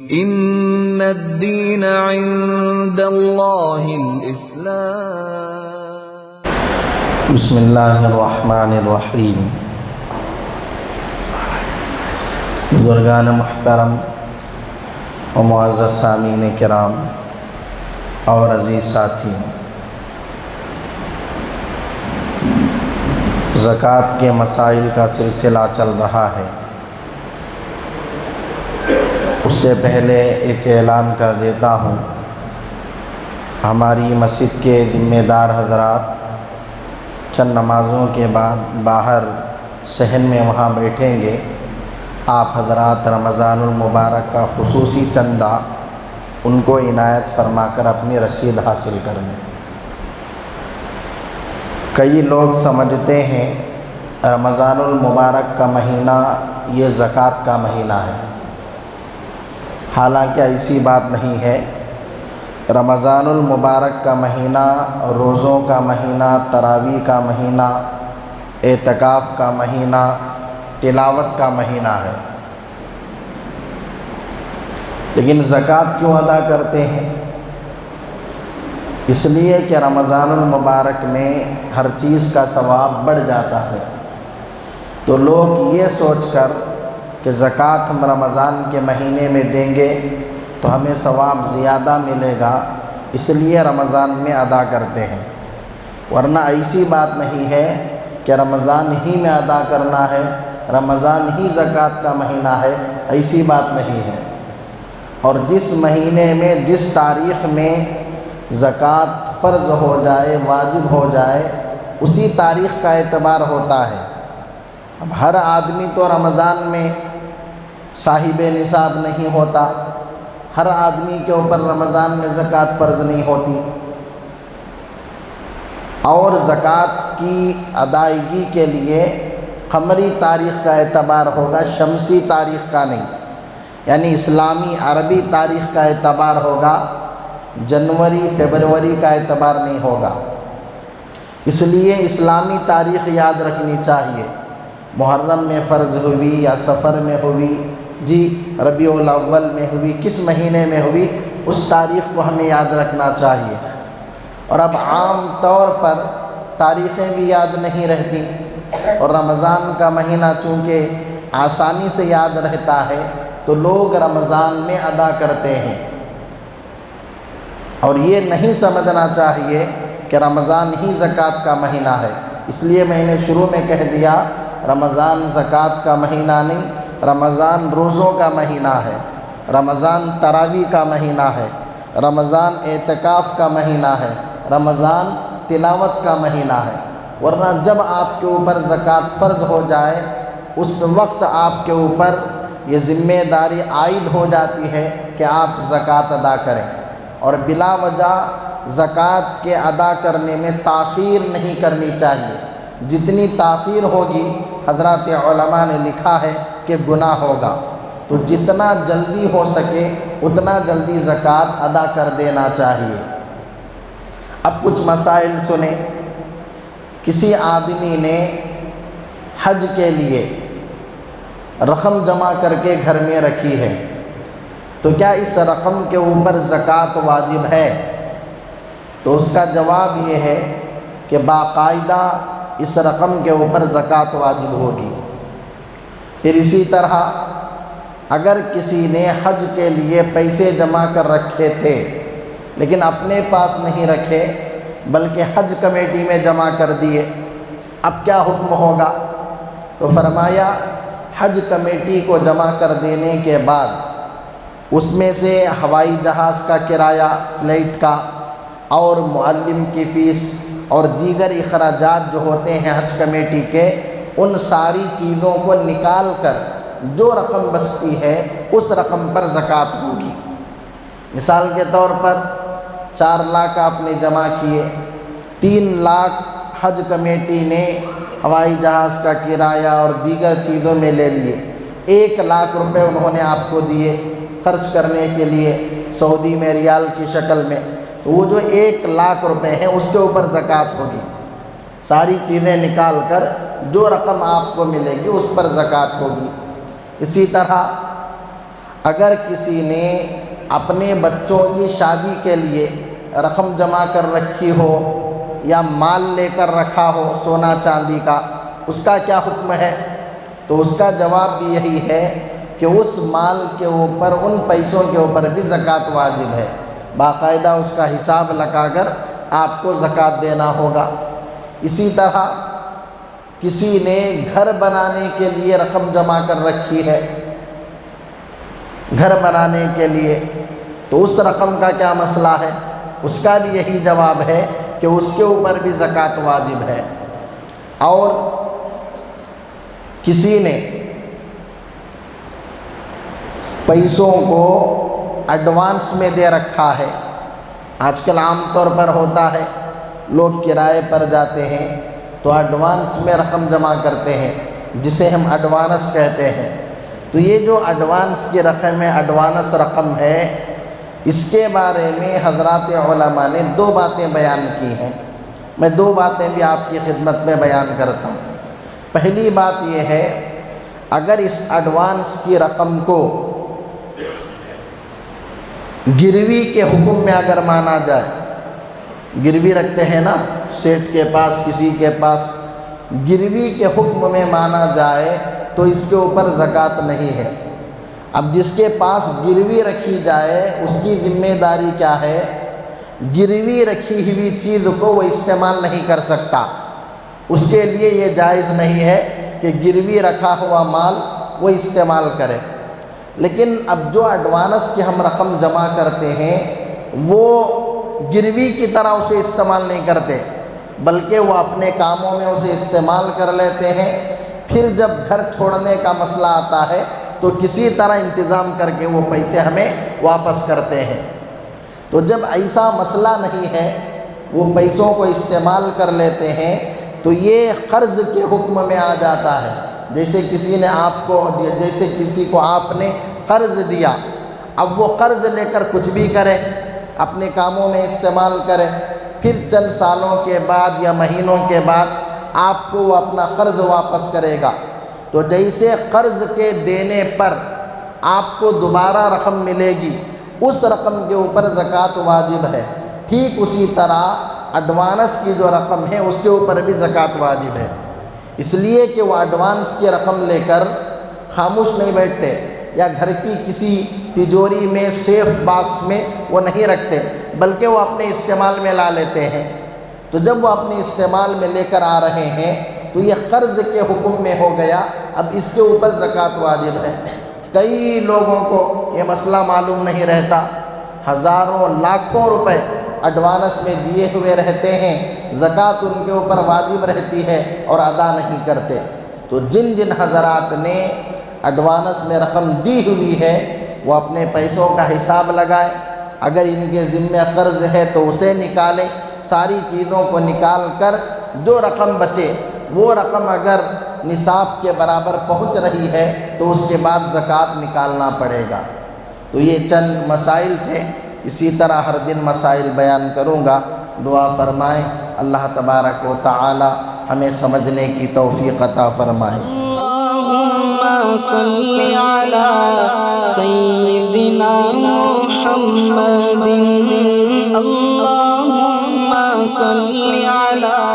ان الدین عند اللہ الاسلام۔ بسم اللہ الرحمن الرحیم۔ بزرگان محترم و معزز سامعین کرام اور عزیز ساتھی، زکوٰۃ کے مسائل کا سلسلہ چل رہا ہے۔ اس سے پہلے ایک اعلان کر دیتا ہوں، ہماری مسجد کے ذمہ دار حضرات چند نمازوں کے بعد باہر صحن میں وہاں بیٹھیں گے۔ آپ حضرات رمضان المبارک کا خصوصی چندہ ان کو عنایت فرما کر اپنی رسید حاصل کریں۔ کئی لوگ سمجھتے ہیں رمضان المبارک کا مہینہ یہ زکوٰۃ کا مہینہ ہے، حالانکہ ایسی بات نہیں ہے۔ رمضان المبارک کا مہینہ روزوں کا مہینہ، تراویح کا مہینہ، اعتکاف کا مہینہ، تلاوت کا مہینہ ہے، لیکن زکوٰۃ کیوں ادا کرتے ہیں؟ اس لیے کہ رمضان المبارک میں ہر چیز کا ثواب بڑھ جاتا ہے، تو لوگ یہ سوچ کر کہ زکوٰۃ ہم رمضان کے مہینے میں دیں گے تو ہمیں ثواب زیادہ ملے گا، اس لیے رمضان میں ادا کرتے ہیں، ورنہ ایسی بات نہیں ہے کہ رمضان ہی میں ادا کرنا ہے، رمضان ہی زکوٰۃ کا مہینہ ہے، ایسی بات نہیں ہے۔ اور جس مہینے میں جس تاریخ میں زکوٰۃ فرض ہو جائے، واجب ہو جائے، اسی تاریخ کا اعتبار ہوتا ہے۔ اب ہر آدمی تو رمضان میں صاحب نصاب نہیں ہوتا، ہر آدمی کے اوپر رمضان میں زکوٰۃ فرض نہیں ہوتی، اور زکوٰۃ کی ادائیگی کے لیے قمری تاریخ کا اعتبار ہوگا، شمسی تاریخ کا نہیں، یعنی اسلامی عربی تاریخ کا اعتبار ہوگا، جنوری فروری کا اعتبار نہیں ہوگا۔ اس لیے اسلامی تاریخ یاد رکھنی چاہیے، محرم میں فرض ہوئی یا سفر میں ہوئی، جی ربیع الاول میں ہوئی، کس مہینے میں ہوئی، اس تاریخ کو ہمیں یاد رکھنا چاہیے۔ اور اب عام طور پر تاریخیں بھی یاد نہیں رہتی، اور رمضان کا مہینہ چونکہ آسانی سے یاد رہتا ہے تو لوگ رمضان میں ادا کرتے ہیں، اور یہ نہیں سمجھنا چاہیے کہ رمضان ہی زکوٰۃ کا مہینہ ہے۔ اس لیے میں نے شروع میں کہہ دیا، رمضان زکوٰۃ کا مہینہ نہیں، رمضان روزوں کا مہینہ ہے، رمضان تراویح کا مہینہ ہے، رمضان اعتکاف کا مہینہ ہے، رمضان تلاوت کا مہینہ ہے۔ ورنہ جب آپ کے اوپر زکوٰۃ فرض ہو جائے اس وقت آپ کے اوپر یہ ذمہ داری عائد ہو جاتی ہے کہ آپ زکوٰۃ ادا کریں، اور بلا وجہ زکوٰۃ کے ادا کرنے میں تاخیر نہیں کرنی چاہیے۔ جتنی تاخیر ہوگی حضرات علماء نے لکھا ہے کہ گناہ ہوگا، تو جتنا جلدی ہو سکے اتنا جلدی زکوٰۃ ادا کر دینا چاہیے۔ اب کچھ مسائل سنیں۔ کسی آدمی نے حج کے لیے رقم جمع کر کے گھر میں رکھی ہے، تو کیا اس رقم کے اوپر زکوٰۃ واجب ہے؟ تو اس کا جواب یہ ہے کہ باقاعدہ اس رقم کے اوپر زکوٰۃ واجب ہوگی۔ پھر اسی طرح اگر کسی نے حج کے لیے پیسے جمع کر رکھے تھے لیکن اپنے پاس نہیں رکھے بلکہ حج کمیٹی میں جمع کر دیے، اب کیا حکم ہوگا؟ تو فرمایا حج کمیٹی کو جمع کر دینے کے بعد اس میں سے ہوائی جہاز کا کرایہ، فلائٹ کا، اور معلم کی فیس اور دیگر اخراجات جو ہوتے ہیں حج کمیٹی کے، ان ساری چیزوں کو نکال کر جو رقم بچتی ہے اس رقم پر زکوٰۃ ہوگی۔ مثال کے طور پر 4 لاکھ آپ نے جمع کیے، 3 لاکھ حج کمیٹی نے ہوائی جہاز کا کرایہ اور دیگر چیزوں میں لے لیے، 1 لاکھ روپے انہوں نے آپ کو دیے خرچ کرنے کے لیے سعودی میں ریال کی شکل میں، تو وہ جو 1 لاکھ روپے ہیں اس کے اوپر زکوٰۃ ہوگی۔ ساری چیزیں نکال کر جو رقم آپ کو ملے گی اس پر زکوٰۃ ہوگی۔ اسی طرح اگر کسی نے اپنے بچوں کی شادی کے لیے رقم جمع کر رکھی ہو یا مال لے کر رکھا ہو سونا چاندی کا، اس کا کیا حکم ہے؟ تو اس کا جواب بھی یہی ہے کہ اس مال کے اوپر، ان پیسوں کے اوپر بھی زکوٰۃ واجب ہے، باقاعدہ اس کا حساب لگا کر آپ کو زکوٰۃ دینا ہوگا۔ اسی طرح کسی نے گھر بنانے کے لیے رقم جمع کر رکھی ہے، گھر بنانے کے لیے، تو اس رقم کا کیا مسئلہ ہے؟ اس کا بھی یہی جواب ہے کہ اس کے اوپر بھی زکوٰۃ واجب ہے۔ اور کسی نے پیسوں کو ایڈوانس میں دے رکھا ہے، آج کل عام طور پر ہوتا ہے لوگ کرائے پر جاتے ہیں تو ایڈوانس میں رقم جمع کرتے ہیں، جسے ہم ایڈوانس کہتے ہیں۔ تو یہ جو ایڈوانس کی رقم ہے، ایڈوانس رقم ہے، اس کے بارے میں حضرات علماء نے دو باتیں بیان کی ہیں۔ میں دو باتیں بھی آپ کی خدمت میں بیان کرتا ہوں۔ پہلی بات یہ ہے، اگر اس ایڈوانس کی رقم کو گروی کے حکم میں اگر مانا جائے، گروی رکھتے ہیں نا سیٹ کے پاس، کسی کے پاس، گروی کے حکم میں مانا جائے تو اس کے اوپر زکوٰۃ نہیں ہے۔ اب جس کے پاس گروی رکھی جائے اس کی ذمہ داری کیا ہے؟ گروی رکھی ہوئی چیز کو وہ استعمال نہیں کر سکتا، اس کے لیے یہ جائز نہیں ہے کہ گروی رکھا ہوا مال وہ استعمال کرے۔ لیکن اب جو ایڈوانس کی ہم رقم جمع کرتے ہیں وہ گروی کی طرح اسے استعمال نہیں کرتے، بلکہ وہ اپنے کاموں میں اسے استعمال کر لیتے ہیں۔ پھر جب گھر چھوڑنے کا مسئلہ آتا ہے تو کسی طرح انتظام کر کے وہ پیسے ہمیں واپس کرتے ہیں۔ تو جب ایسا مسئلہ نہیں ہے، وہ پیسوں کو استعمال کر لیتے ہیں، تو یہ قرض کے حکم میں آ جاتا ہے۔ جیسے کسی کو آپ نے قرض دیا، اب وہ قرض لے کر کچھ بھی کرے، اپنے کاموں میں استعمال کرے، پھر چند سالوں کے بعد یا مہینوں کے بعد آپ کو وہ اپنا قرض واپس کرے گا۔ تو جیسے قرض کے دینے پر آپ کو دوبارہ رقم ملے گی، اس رقم کے اوپر زکوٰۃ واجب ہے، ٹھیک اسی طرح ایڈوانس کی جو رقم ہے اس کے اوپر بھی زکوٰۃ واجب ہے۔ اس لیے کہ وہ ایڈوانس کی رقم لے کر خاموش نہیں بیٹھتے، یا گھر کی کسی تجوری میں سیف باکس میں وہ نہیں رکھتے، بلکہ وہ اپنے استعمال میں لا لیتے ہیں۔ تو جب وہ اپنے استعمال میں لے کر آ رہے ہیں تو یہ قرض کے حکم میں ہو گیا، اب اس کے اوپر زکوٰۃ واجب ہے۔ کئی لوگوں کو یہ مسئلہ معلوم نہیں رہتا، ہزاروں لاکھوں روپے ایڈوانس میں دیے ہوئے رہتے ہیں، زکوٰۃ ان کے اوپر واجب رہتی ہے اور ادا نہیں کرتے۔ تو جن جن حضرات نے ایڈوانس میں رقم دی ہوئی ہے وہ اپنے پیسوں کا حساب لگائیں، اگر ان کے ذمہ قرض ہے تو اسے نکالیں، ساری چیزوں کو نکال کر جو رقم بچے وہ رقم اگر نصاب کے برابر پہنچ رہی ہے تو اس کے بعد زکوٰۃ نکالنا پڑے گا۔ تو یہ چند مسائل تھے، اسی طرح ہر دن مسائل بیان کروں گا۔ دعا فرمائیں اللہ تبارک و تعالی ہمیں سمجھنے کی توفیق عطا فرمائے۔ اللہم صلی علی سیدنا محمد، اللہم صلی علی